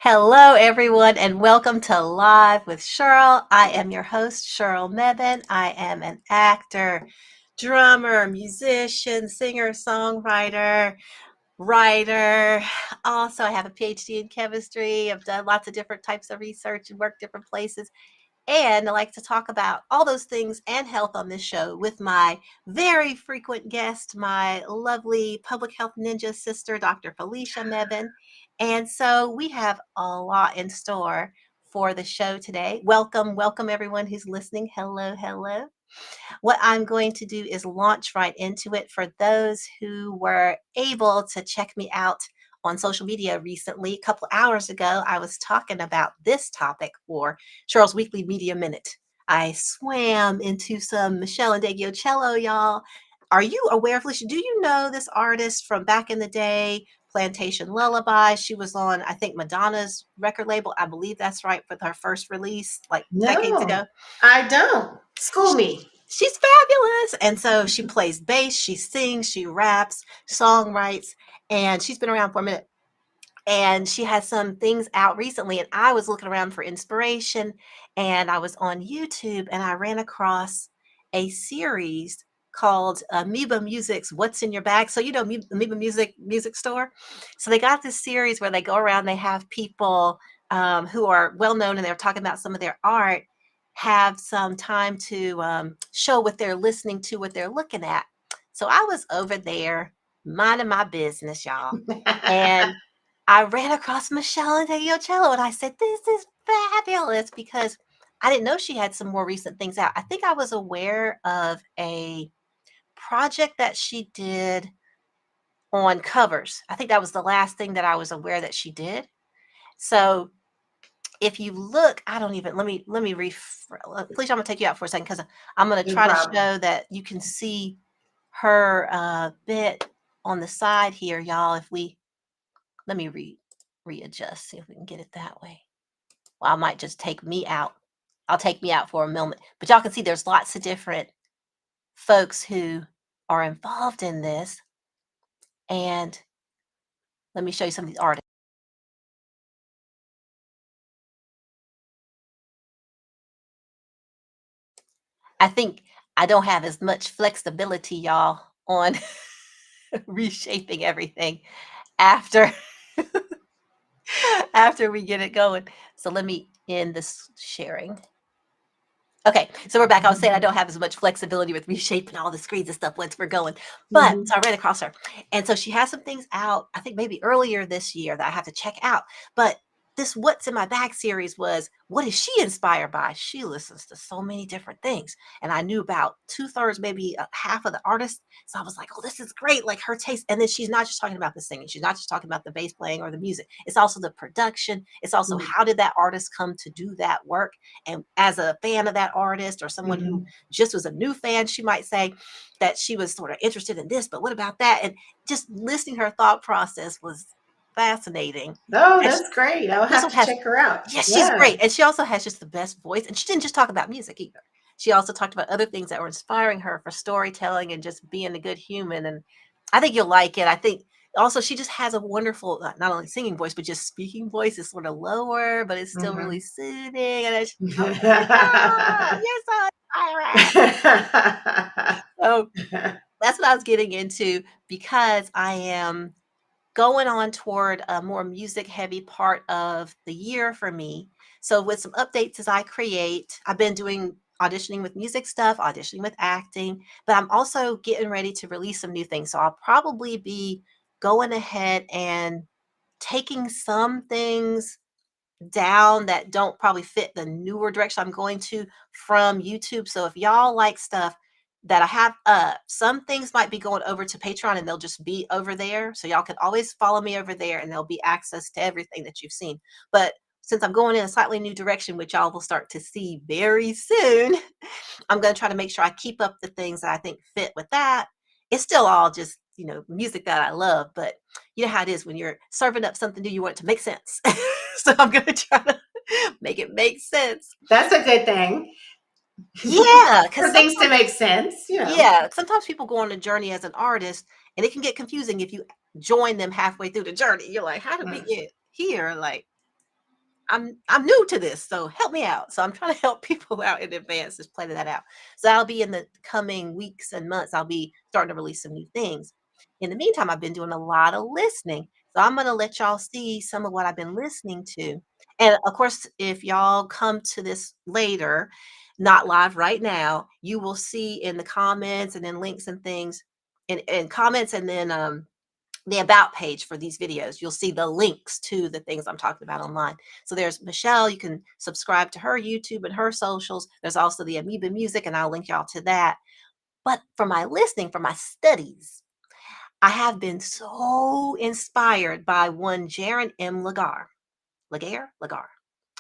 Hello, everyone, and welcome to Live with Sheryl. I am your host, Sheryl Mebane. I am an actor, drummer, musician, singer, songwriter, writer. Also, I have a PhD in chemistry. I've done lots of different types of research and worked different places. And I like to talk about all those things and health on this show with my very frequent guest, my lovely public health ninja sister, Dr. Felicia Mebane. And so we have a lot in store for the show today. Welcome everyone who's listening. Hello. What I'm going to do is launch right into it. For those who were able to check me out on social media recently, a couple hours ago, I was talking about this topic for Cheryl's Weekly Media Minute. I swam into some MeshellNdegeocello, y'all. Are you aware, Felicia? Do you know this artist from back in the day, Plantation Lullaby? She was on, I think, Madonna's record label. I believe that's right, with her first release, like decades ago. No, I don't. School me. She's fabulous. And so she plays bass, she sings, she raps, songwrites, and she's been around for a minute. And she has some things out recently. And I was looking around for inspiration, and I was on YouTube and I ran across a series called Amoeba Music's What's in Your Bag. So, Amoeba music store. So they got this series where they go around, they have people who are well known and they're talking about some of their art, have some time to show what they're listening to, what they're looking at. So I was over there minding my business, y'all. And I ran across MeshellNdegeocello and I said, this is fabulous, because I didn't know she had some more recent things out. I think I was aware of a project that she did on covers. I think that was the last thing that I was aware that she did. So if you look, I don't even, let me please, I'm gonna take you out for a second because I'm gonna No try to problem. show that you can see her bit on the side here, y'all. If we, let me readjust, see if we can get it that way. Well, I might just take me out. I'll take me out for a moment. But y'all can see there's lots of different folks who are involved in this. And let me show you some of these artists. I think I don't have as much flexibility, y'all, on reshaping everything after after we get it going. So let me end this sharing. Okay, so we're back. I was saying I don't have as much flexibility with reshaping all the screens and stuff once we're going. But Mhm. so I ran across her. And so she has some things out, I think maybe earlier this year, that I have to check out. But this What's in My Bag series was, what is she inspired by? She listens to so many different things. And I knew about 2/3, maybe half of the artists. So I was like, oh, this is great. Like her taste. And then she's not just talking about the singing. She's not just talking about the bass playing or the music. It's also the production. It's also, Mhm. how did that artist come to do that work? And as a fan of that artist, or someone who Mhm. just was a new fan, she might say that she was sort of interested in this, but what about that? And just listening her thought process was fascinating. Oh, And she that's great. I'll also have to has, check her out. yes, she's Yeah. great. And she also has just the best voice. And she didn't just talk about music either. She also talked about other things that were inspiring her for storytelling and just being a good human. And I think you'll like it. I think also she just has a wonderful, not only singing voice, but just speaking voice is sort of lower, but it's still really Mhm. soothing. And I was like, ah, you're so inspiring. So that's what I was getting into, because I am going on toward a more music heavy part of the year for me. So with some updates as I create, I've been doing auditioning with music stuff, auditioning with acting, but I'm also getting ready to release some new things. So I'll probably be going ahead and taking some things down that don't probably fit the newer direction I'm going to from YouTube. So if y'all like stuff that I have up, some things might be going over to Patreon and they'll just be over there. So y'all can always follow me over there and there'll be access to everything that you've seen. But since I'm going in a slightly new direction, which y'all will start to see very soon, I'm going to try to make sure I keep up the things that I think fit with that. It's still all just, music that I love, but you know how it is when you're serving up something new, you want it to make sense. So I'm going to try to make it make sense. That's a good thing. Yeah, For because things to make sense, yeah, sometimes people go on a journey as an artist, and it can get confusing if you join them halfway through the journey. You're like, "How did we Mm. get here?" Like, I'm new to this, so help me out. So I'm trying to help people out in advance, just planning that out. So I'll be in the coming weeks and months, I'll be starting to release some new things. In the meantime, I've been doing a lot of listening. So I'm gonna let y'all see some of what I've been listening to. And of course, if y'all come to this later, not live right now, you will see in the comments and then links and things and comments and then the about page for these videos. You'll see the links to the things I'm talking about online. So there's Michelle. You can subscribe to her YouTube and her socials. There's also the Amoeba Music, and I'll link y'all to that. But for my listening, for my studies, I have been so inspired by one Jaron M. Lagar.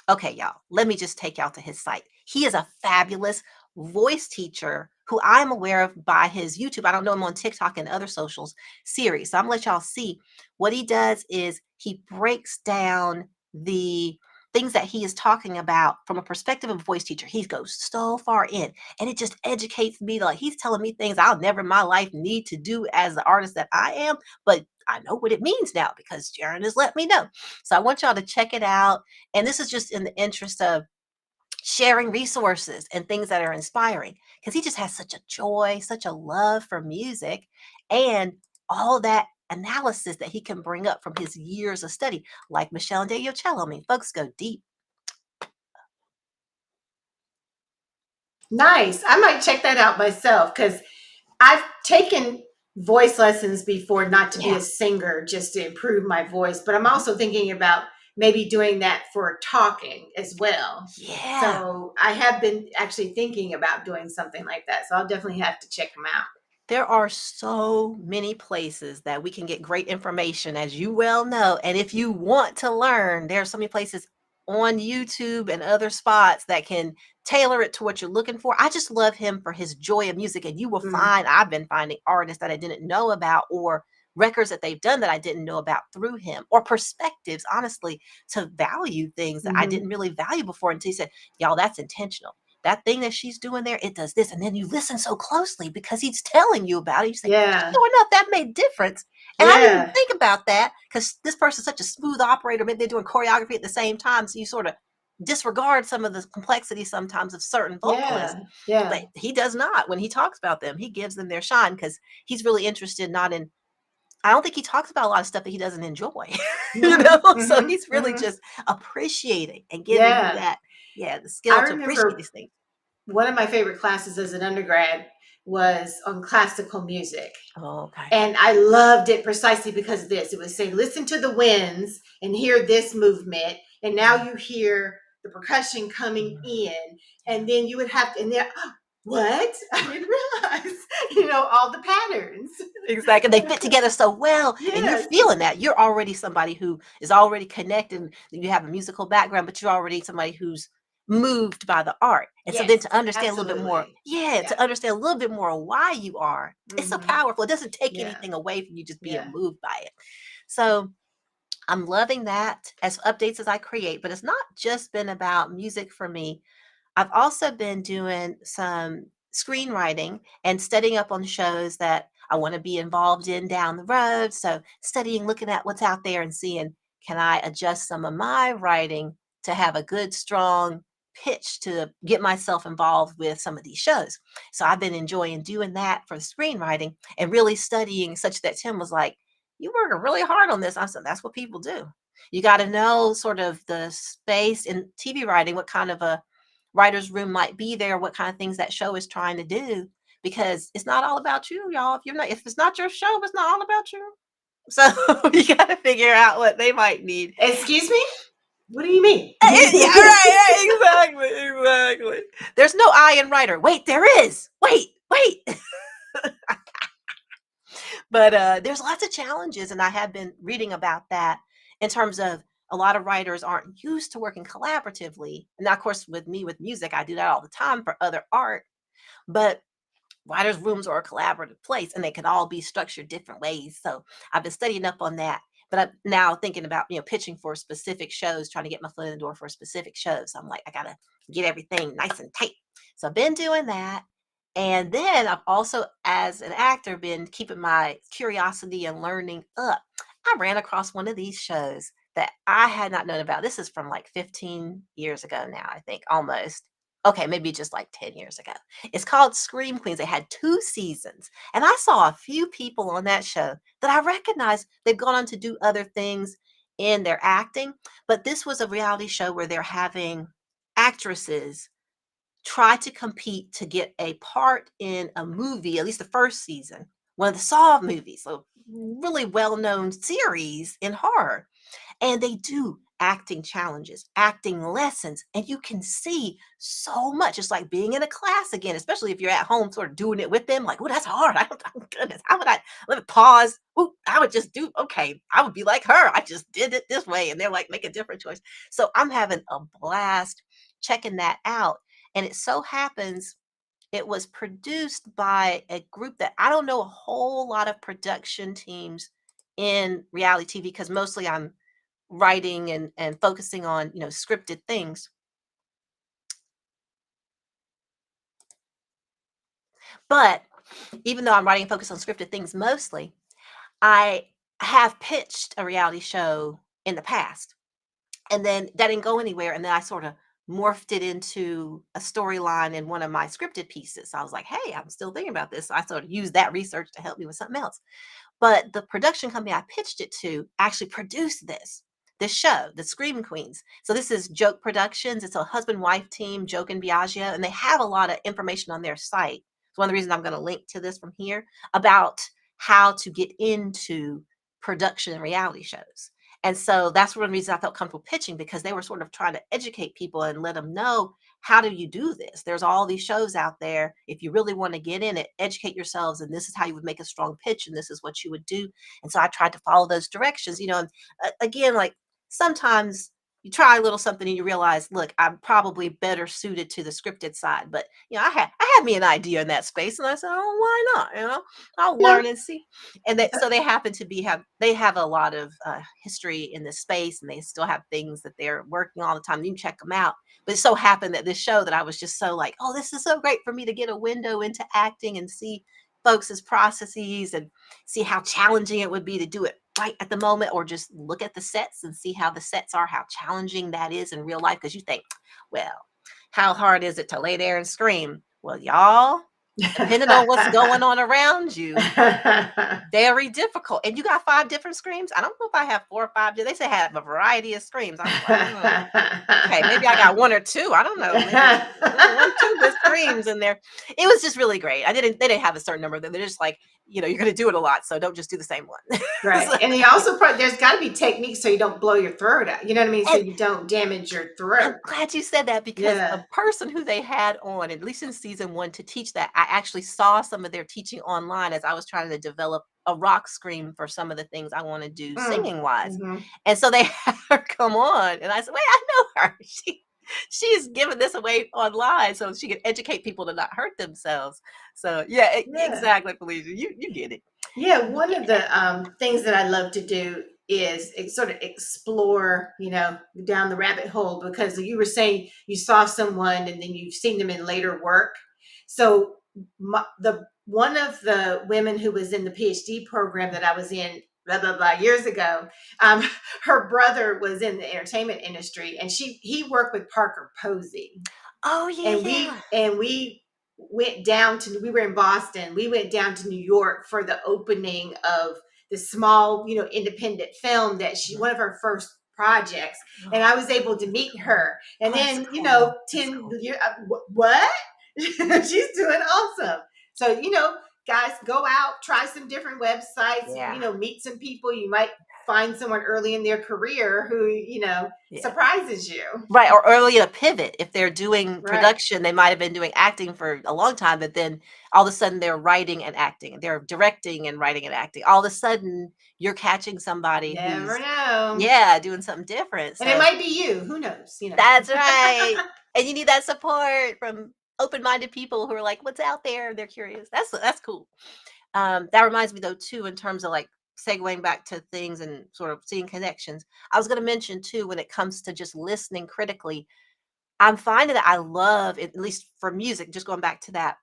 Okay, y'all, let me just take y'all to his site. He is a fabulous voice teacher who I'm aware of by his YouTube. I don't know him on TikTok and other socials series. So I'm gonna let y'all see what he does is he breaks down the things that he is talking about from a perspective of a voice teacher. He goes so far in and it just educates me. Like he's telling me things I'll never in my life need to do as the artist that I am, but I know what it means now because Jaron has let me know. So I want y'all to check it out. And this is just in the interest of sharing resources and things that are inspiring because he just has such a joy, such a love for music, and all that analysis that he can bring up from his years of study, like MeshellNdegeocello. I mean, folks go deep. Nice. I might check that out myself because I've taken voice lessons before, not to be Yeah. a singer, just to improve my voice, but I'm Mhm. also thinking about maybe doing that for talking as well. Yeah. So I have been actually thinking about doing something like that. So I'll definitely have to check them out. There are so many places that we can get great information, as you well know. And if you want to learn, there are so many places on YouTube and other spots that can tailor it to what you're looking for. I just love him for his joy of music. And you will Mm. find I've been finding artists that I didn't know about or records that they've done that I didn't know about through him or perspectives, honestly, to value things that I Hmm. didn't really value before until he said, y'all, that's intentional, that thing that she's doing there, it does this. And then you listen so closely because he's telling you about it. You say, Yeah. sure enough, that made difference. And I didn't even Yeah. think about that because this person's such a smooth operator. Maybe they're doing choreography at the same time. So you sort of disregard some of the complexity sometimes of certain vocalists. Yeah. Yeah. But he does not. When he talks about them, he gives them their shine because he's really interested not in, I don't think he talks about a lot of stuff that he doesn't enjoy, Hmm. So Hmm. he's really Hmm. just appreciating and giving you Yeah. that, yeah, the skill I to appreciate remember these things. one of my favorite classes as an undergrad was on classical music. Oh, okay. And I loved it precisely because of this. It would say, listen to the winds and hear this movement. And now you hear the percussion coming Mhm. in. Yeah. And then you would have to, and then, what? I didn't realize, all the patterns. Exactly. They fit together so well. And you're Yes. feeling that. You're already somebody who is already connected. You have a musical background, but you're already somebody who's moved by the art. And so then Yes, to understand a little bit more, absolutely. yeah, Yeah. to understand a little bit more why you are, it's so Hmm. powerful. It doesn't take Yeah. anything away from you just being Yeah. moved by it. So I'm loving that as updates as I create, but it's not just been about music for me. I've also been doing some screenwriting and studying up on shows that I want to be involved in down the road. So, studying, looking at what's out there and seeing, can I adjust some of my writing to have a good, strong pitch to get myself involved with some of these shows. So, I've been enjoying doing that for the screenwriting and really studying, such that Tim was like, "You working really hard on this." I said, "That's what people do. You got to know sort of the space in TV writing, what kind of a writer's room might be there, what kind of things that show is trying to do, because it's not all about you, y'all. If it's not your show, it's not all about you. So you got to figure out what they might need. Excuse me? What do you mean? Yeah, right, exactly. There's no I in writer. Wait, there is. Wait. But there's lots of challenges, and I have been reading about that in terms of a lot of writers aren't used to working collaboratively. And now, of course, with me with music, I do that all the time for other art. But writers' rooms are a collaborative place and they can all be structured different ways. So I've been studying up on that. But I'm now thinking about, pitching for specific shows, trying to get my foot in the door for specific shows. I'm like, I gotta get everything nice and tight. So I've been doing that. And then I've also, as an actor, been keeping my curiosity and learning up. I ran across one of these shows that I had not known about. This is from like 15 years ago now, I think, almost. Okay, maybe just like 10 years ago. It's called Scream Queens. They had 2 seasons. And I saw a few people on that show that I recognized. They've gone on to do other things in their acting, but this was a reality show where they're having actresses try to compete to get a part in a movie, at least the first season, one of the Saw movies, a really well-known series in horror. And they do acting challenges, acting lessons, and you can see so much. It's like being in a class again, especially if you're at home sort of doing it with them. Like, oh, that's hard. I don't, oh, goodness, how would I, let me pause. Ooh, I would just do, okay, I would be like her. I just did it this way. And they're like, make a different choice. So I'm having a blast checking that out. And it so happens it was produced by a group that I don't know a whole lot of production teams in reality TV because mostly I'm writing and focusing on, scripted things. But even though I'm writing and focused on scripted things mostly, I have pitched a reality show in the past. And then that didn't go anywhere. And then I sort of morphed it into a storyline in one of my scripted pieces. So I was like, hey, I'm still thinking about this. So I sort of used that research to help me with something else. But the production company I pitched it to actually produced this show, the Scream Queens. So this is Joke Productions. It's a husband-wife team, Joke and Biagio, and they have a lot of information on their site. It's one of the reasons I'm going to link to this from here about how to get into production and reality shows. And so that's one of the reasons I felt comfortable pitching because they were sort of trying to educate people and let them know, how do you do this? There's all these shows out there. If you really want to get in it, educate yourselves. And this is how you would make a strong pitch. And this is what you would do. And so I tried to follow those directions, and again, like sometimes you try a little something and you realize, look, I'm probably better suited to the scripted side. But I had me an idea in that space, and I said, oh, why not? I'll Yeah. learn and see. And so they happen to have a lot of history in this space, and they still have things that they're working all the time. You can check them out. But it so happened that this show that I was just so like, oh, this is so great for me to get a window into acting and see folks' processes and see how challenging it would be to do it right at the moment, or just look at the sets and see how the sets are, how challenging that is in real life. Because you think, well, how hard is it to lay there and scream? Well, y'all, depending on what's going on around you, very difficult. And you got 5 different screams. I don't know if I have 4 or 5. They say I have a variety of screams. I was like, okay, maybe I got 1 or 2. I don't know. Maybe 1, 2 good screams in there. It was just really great. They didn't have a certain number. They're just like, you're going to do it a lot, so don't just do the same one. Right. So, And you also there's got to be techniques so you don't blow your throat out. You know what I mean? So and you don't damage your I'm throat. glad you said that because the Yeah. person who they had on, at least in season 1, to teach that, I actually saw some of their teaching online as I was trying to develop a rock scream for some of the things I want to do Mm. singing wise. Hmm. And so they had her come on, and I said, wait, I know her. She's giving this away online so she can educate people to not hurt themselves. So yeah, Yeah. exactly, Felicia. You get it. Yeah, You one get of it. the things that I love to do is sort of explore, down the rabbit hole because you were saying you saw someone and then you've seen them in later work. So the one of the women who was in the PhD program that I was in, blah blah blah, years ago, um, her brother was in the entertainment industry, and he worked with Parker Posey, Oh yeah, and yeah. we went down to we were in Boston. We went down to New York for the opening of the small, independent film that Mhm. one of her first projects, and Oh, I was able to that's meet cool. her. Oh, And that's then, cool. That's 10 cool. years, what? She's doing awesome. So, guys, go out, try some different websites, Yeah, meet some people. You might find someone early in their career who, yeah. surprises you. Right, or early in a pivot. If they're doing Right. production, they might have been doing acting for a long time, but then all of a sudden they're writing and acting. They're directing and writing and acting. All of a sudden, you're catching somebody Never who's, know. yeah, doing something different. And it So might be you. Who knows? that's right. And you need that support from open-minded people who are like, "What's out there?" They're curious. That's cool. That reminds me though too, in terms of like segueing back to things and sort of seeing connections. I was going to mention too, when it comes to just listening critically, I'm finding that I love, at least for music, just going back to that,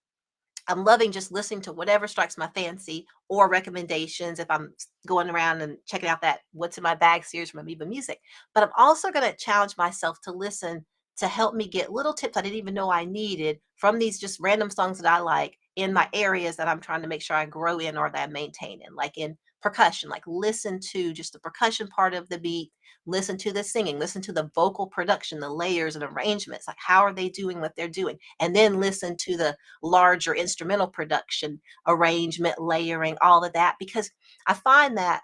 I'm loving just listening to whatever strikes my fancy or recommendations if I'm going around and checking out that What's in My Bag series from Amoeba Music. But I'm also going to challenge myself to listen to help me get little tips I didn't even know I needed from these just random songs that I like in my areas that I'm trying to make sure I grow in or that I maintain in, like in percussion, like listen to just the percussion part of the beat, listen to the singing, listen to the vocal production, the layers and arrangements, like how are they doing what they're doing, and then listen to the larger instrumental production, arrangement, layering, all of that, because I find that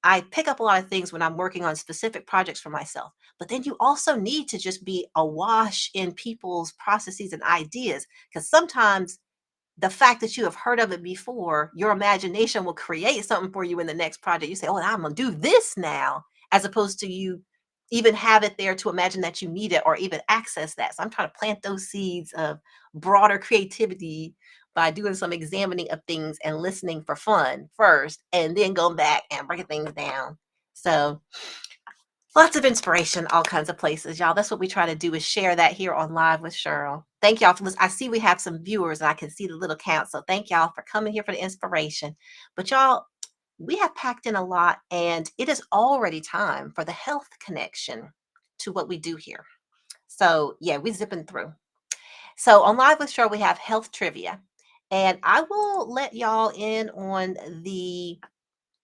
I pick up a lot of things when I'm working on specific projects for myself. But then you also need to just be awash in people's processes and ideas, because sometimes the fact that you have heard of it before, your imagination will create something for you in the next project. You say, "Oh, I'm gonna do this now," as opposed to you even have it there to imagine that you need it or even access that. So I'm trying to plant those seeds of broader creativity by doing some examining of things and listening for fun first, and then going back and breaking things down. So lots of inspiration, all kinds of places, y'all. That's what we try to do, is share that here on Live with Sheryl. Thank y'all for listening. I see we have some viewers and I can see the little count. So thank y'all for coming here for the inspiration. But y'all, we have packed in a lot and it is already time for the health connection to what we do here. So yeah, we're zipping through. So on Live with Sheryl, we have health trivia. And I will let y'all in on the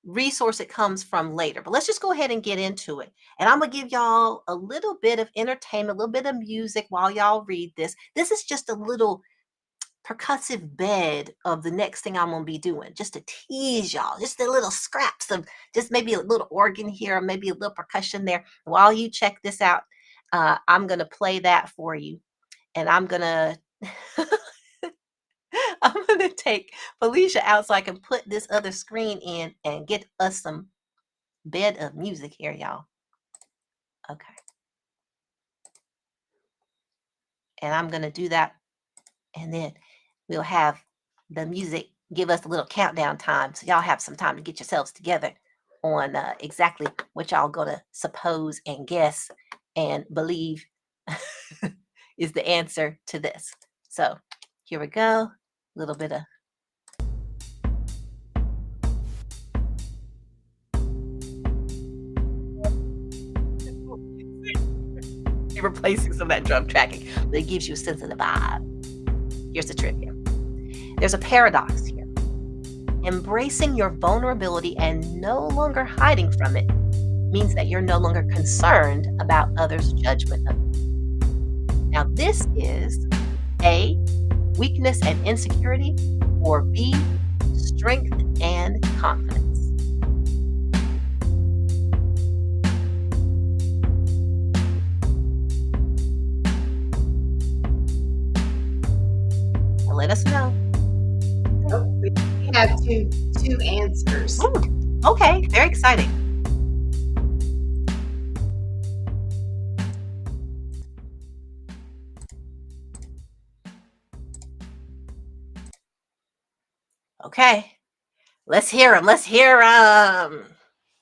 resource it comes from later. But let's just go ahead and get into it. And I'm going to give y'all a little bit of entertainment, a little bit of music while y'all read this. This is just a little percussive bed of the next thing I'm going to be doing, just to tease y'all, just the little scraps of just maybe a little organ here, or maybe a little percussion there. While you check this out, I'm going to play that for you. And I'm going to I'm gonna take Felicia out so I can put this other screen in and get us some bed of music here, y'all. Okay. And I'm gonna do that, and then we'll have the music give us a little countdown time, so y'all have some time to get yourselves together on exactly what y'all gonna suppose and guess and believe is the answer to this. So here we go. A little bit of replacing some of that drum tracking, but it gives you a sense of the vibe. Here's the trivia. There's a paradox here. Embracing your vulnerability and no longer hiding from it means that you're no longer concerned about others' judgment of you. Now, this is A, weakness and insecurity, or B, strength and confidence. Now let us know. Oh, we have two answers. Ooh, okay, very exciting. Okay, let's hear them. Let's hear them.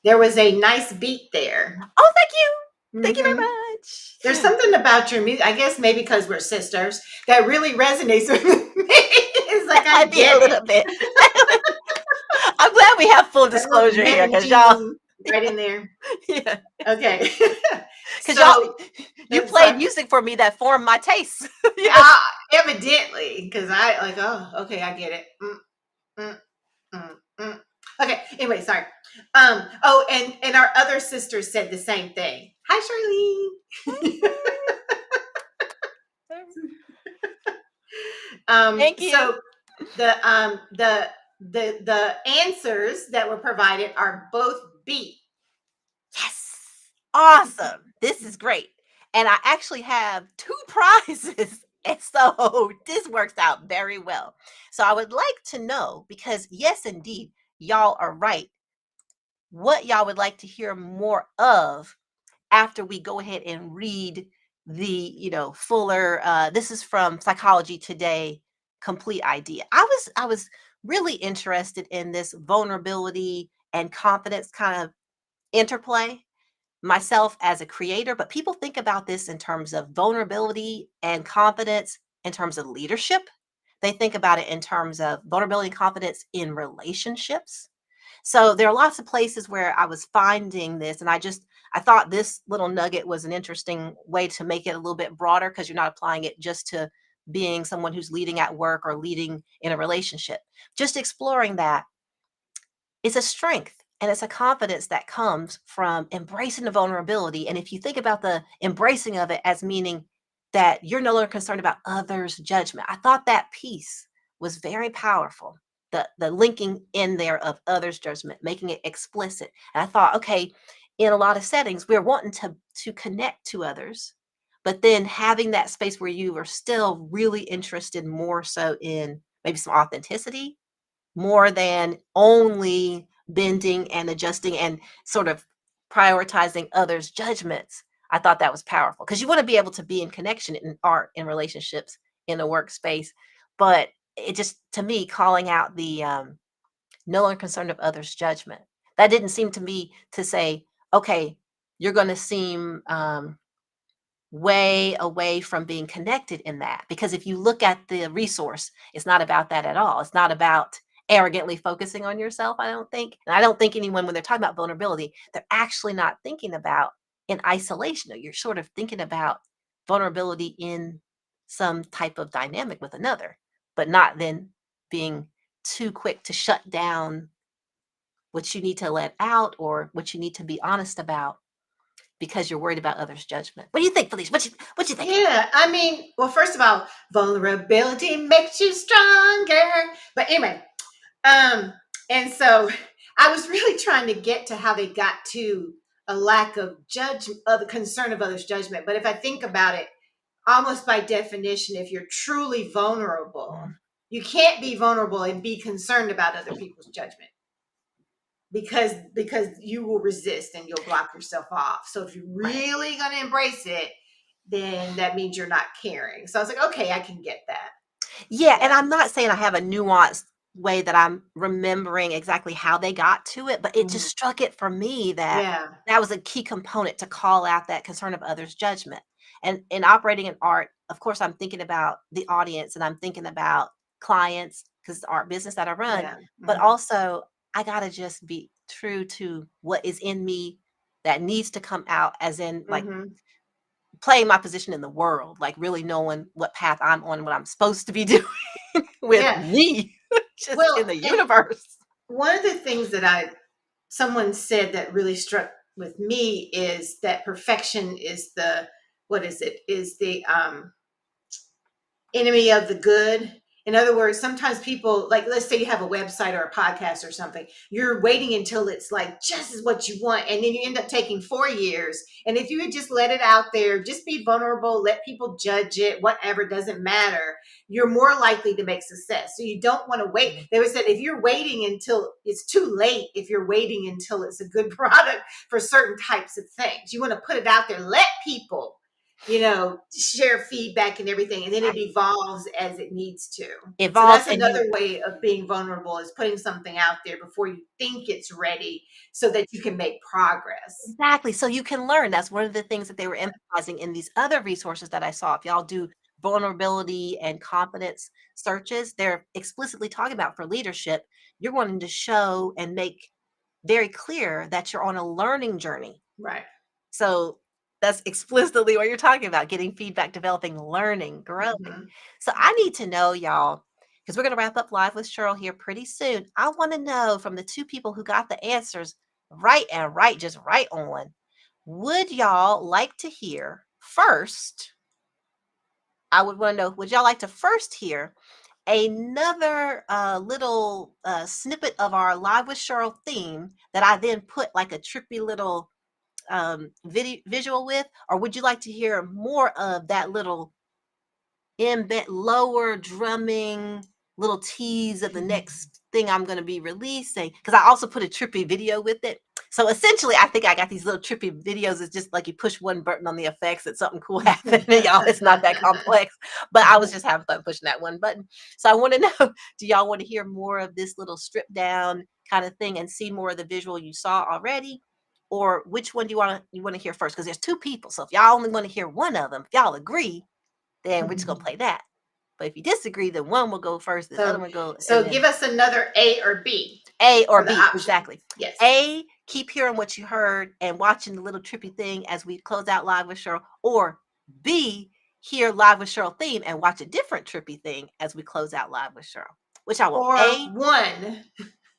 There was a nice beat there. Oh, thank you. Thank you very Mhm. much. There's something about your music, I guess maybe because we're sisters, that really resonates with me. It's like I Might be a get it. little bit. I'm glad we have full That little disclosure mac here, and because y'all, cheese right in there. yeah, Okay. because y'all, So, you played sorry. music for me that formed my tastes. Yes, Evidently, because I like, oh, okay, I get it. Mm, mm, mm. Okay. Anyway, sorry. Oh, and our other sister said the same thing. Hi, Charlene. thank you. So the answers that were provided are both B. Yes, awesome. This is great, and I actually have two prizes, and so this works out very well. So I would like to know, because yes, indeed, y'all are right, what y'all would like to hear more of after we go ahead and read the fuller, this is from Psychology Today, complete idea. I was really interested in this vulnerability and confidence kind of interplay, myself as a creator, but people think about this in terms of vulnerability and confidence, in terms of leadership. They think about it in terms of vulnerability and confidence in relationships. So there are lots of places where I was finding this, and I thought this little nugget was an interesting way to make it a little bit broader, because you're not applying it just to being someone who's leading at work or leading in a relationship. Just exploring that is a strength and it's a confidence that comes from embracing the vulnerability. And if you think about the embracing of it as meaning that you're no longer concerned about others' judgment, I thought that piece was very powerful. The linking in there of others' judgment, making it explicit. And I thought, okay, in a lot of settings, we're wanting to connect to others, but then having that space where you are still really interested more so in maybe some authenticity more than only bending and adjusting and sort of prioritizing others' judgments. I thought that was powerful, because you want to be able to be in connection in art, in relationships, in a workspace. But it just, to me, calling out the no longer concerned of others' judgment. That didn't seem to me to say, okay, you're going to seem way away from being connected in that. Because if you look at the resource, it's not about that at all. It's not about arrogantly focusing on yourself, I don't think. And I don't think anyone, when they're talking about vulnerability, they're actually not thinking about in isolation. No, you're sort of thinking about vulnerability in some type of dynamic with another, but not then being too quick to shut down what you need to let out or what you need to be honest about because you're worried about others' judgment. What do you think, Felicia? What you think? Yeah, I mean, well, first of all, vulnerability makes you stronger. But anyway, um, and so I was really trying to get to how they got to a lack of of the concern of others' judgment. But if I think about it, almost by definition, if you're truly vulnerable, you can't be vulnerable and be concerned about other people's judgment, because you will resist and you'll block yourself off. So if you're Right. really going to embrace it, then that means you're not caring. So I was like, okay, I can get that. Yeah, and Yeah. I'm not saying I have a nuanced way that I'm remembering exactly how they got to it, but it just Mhm. struck it for me that Yeah. that was a key component to call out that concern of others' judgment. And in operating in art, of course, I'm thinking about the audience and I'm thinking about clients, because it's the art business that I run, Yeah. but Hmm. also I got to just be true to what is in me that needs to come out, as in like Hmm. playing my position in the world, like really knowing what path I'm on, what I'm supposed to be doing with Yeah. me just in Well, the and universe. one of the things that someone said that really struck with me is that perfection is the, what is it? Is the enemy of the good. In other words, sometimes people, like, let's say you have a website or a podcast or something, you're waiting until it's like just as what you want, and then you end up taking 4 years. And if you would just let it out there, just be vulnerable, let people judge it, whatever, doesn't matter, you're more likely to make success. So you don't want to wait. Mhm. They would said if you're waiting until it's too late, if you're waiting until it's a good product for certain types of things, you want to put it out there, let people share feedback and everything, and then it Right. evolves as it needs to. So Evolves that's and you another way of being vulnerable, is putting something out there before you think it's ready so that you can make progress. exactly. So you can learn. That's one of the things that they were emphasizing in these other resources that I saw. If y'all do vulnerability and confidence searches, they're explicitly talking about for leadership, you're wanting to show and make very clear that you're on a learning journey. Right. So that's explicitly what you're talking about, getting feedback, developing, learning, growing. Hmm. So I need to know, y'all, because we're going to wrap up live with Sheryl here pretty soon. I want to know from the two people who got the answers right and right, just right on. Would y'all like to hear first? I would want to know, would y'all like to first hear another little snippet of our Live with Sheryl theme that I then put like a trippy little visual with, or would you like to hear more of that little embed lower drumming little tease of the next thing I'm going to be releasing? Because I also put a trippy video with it. So essentially, I think I got these little trippy videos. It's just like you push one button on the effects and something cool happens. Y'all, it's not that complex. But I was just having fun pushing that one button. So I want to know, do y'all want to hear more of this little strip down kind of thing and see more of the visual you saw already? or which one do you want to hear first? Because there's two people. So if y'all only want to hear one of them, if y'all agree, then we're just gonna play that. But if you disagree, then one will go first, the other one go, and So then give us another A or B. A or for the B, option. exactly. Yes. A, keep hearing what you heard and watching the little trippy thing as we close out Live with Sheryl, or B, hear Live with Sheryl theme and watch a different trippy thing as we close out Live with Sheryl. Which I want. Or A, one.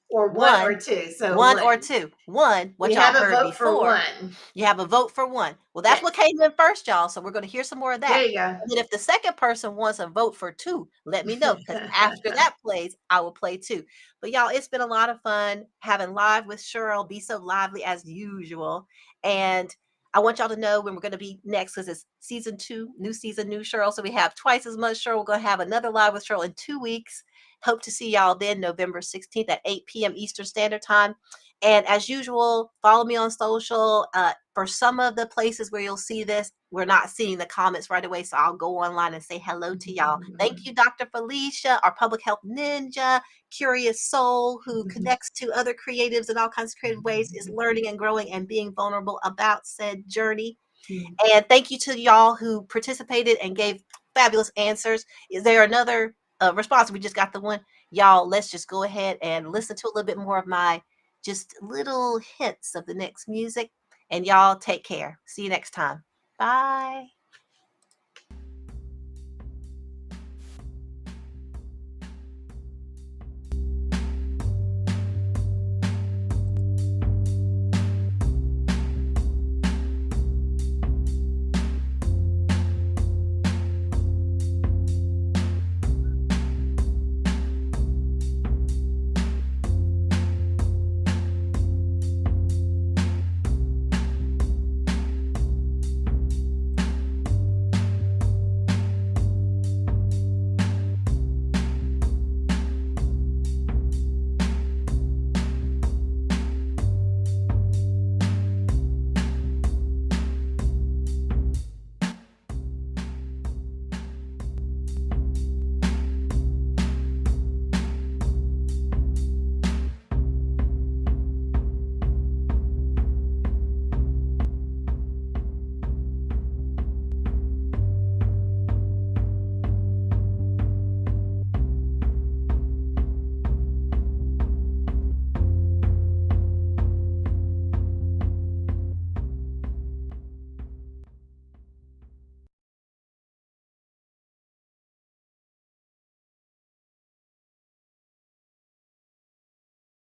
Or one or two. So one or two. One, what we y'all have a heard vote for before. one. You have a vote for one. Well, that's Yes. what came in first, y'all. So we're going to hear some more of There that. you go. And then if the second person wants a vote for two, let me know, because after that plays, I will play two. But y'all, it's been a lot of fun having Live with Sheryl. Be so lively as usual. And I want y'all to know when we're going to be next, because it's season 2, new season, new Sheryl. So we have twice as much Sheryl. We're going to have another Live with Sheryl in 2 weeks. Hope to see y'all then, November 16th at 8 p.m. Eastern Standard Time. And as usual, follow me on social. For some of the places where you'll see this, we're not seeing the comments right away. So I'll go online and say hello to y'all. Thank you, Dr. Felicia, our public health ninja, curious soul who connects to other creatives in all kinds of creative ways, is learning and growing and being vulnerable about said journey. And thank you to y'all who participated and gave fabulous answers. Is there another response? We just got the one. Y'all, let's just go ahead and listen to a little bit more of my just little hints of the next music. And y'all take care. See you next time. Bye.